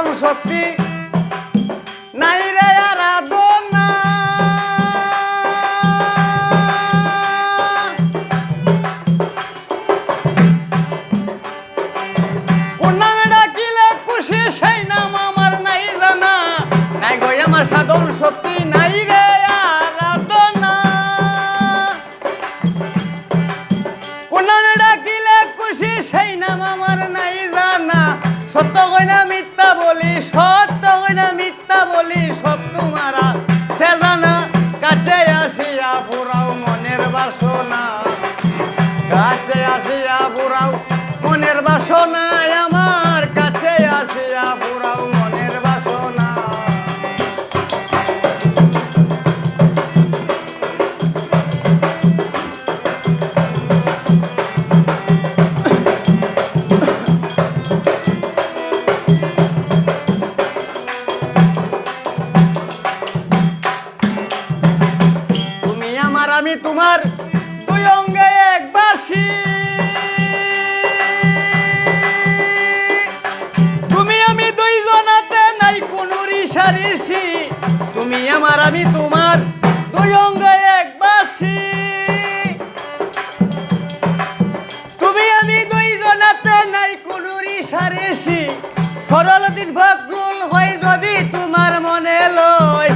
সাধন শক্তি নাই রে আরাধনা কোন নামে ডাকিলে খুশি সেই নাম আমার নাই জানা নাই গো আমার সাধন শক্তি নাই রে আরাধনা কোন নামে ডাকিলে খুশি সেই নাম আমার নাই জানা সত্য কইনা মিথ্যা বলি সত্য কইনা মিথ্যা বলি সব তোমারা সে জানা কাছে আসিয়া পুরাও মনের বাসনা কাছে আসিয়া পুরাও মনের বাসনা আমার কাছে আসিয়া পুরাও মনের বাসনা আমি তোমার দুই অঙ্গে এক বাসি তুমি আমি দুইজনাতে নাই কোনো ঋষাঋষি তুমি আমার আমি তোমার দুই অঙ্গে এক বাসি তুমি আমি দুইজনাতে নাই কোনো ঋষাঋষি সরল দিন ফকরুল হয় যদি তোমার মনে লয়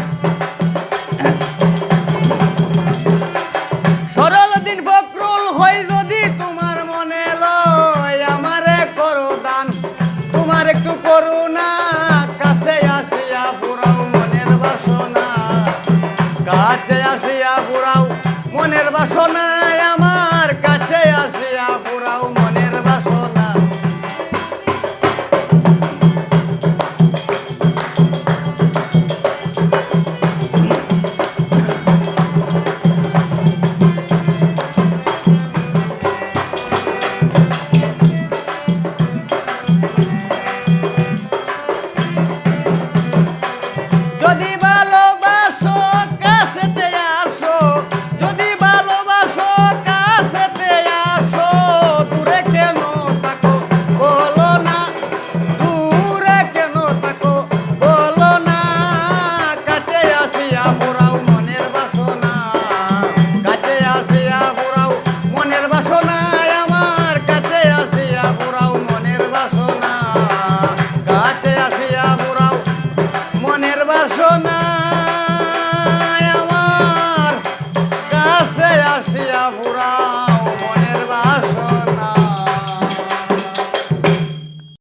একটু করুণা কাছে আসিয়া পুরাও মনের বাসনা কাছে আসিয়া পুরাও মনের বাসনা আমার কাছে আসিয়া পুরাও মনের বাসনা বাসনা আমার কাছে আসিয়া পুরা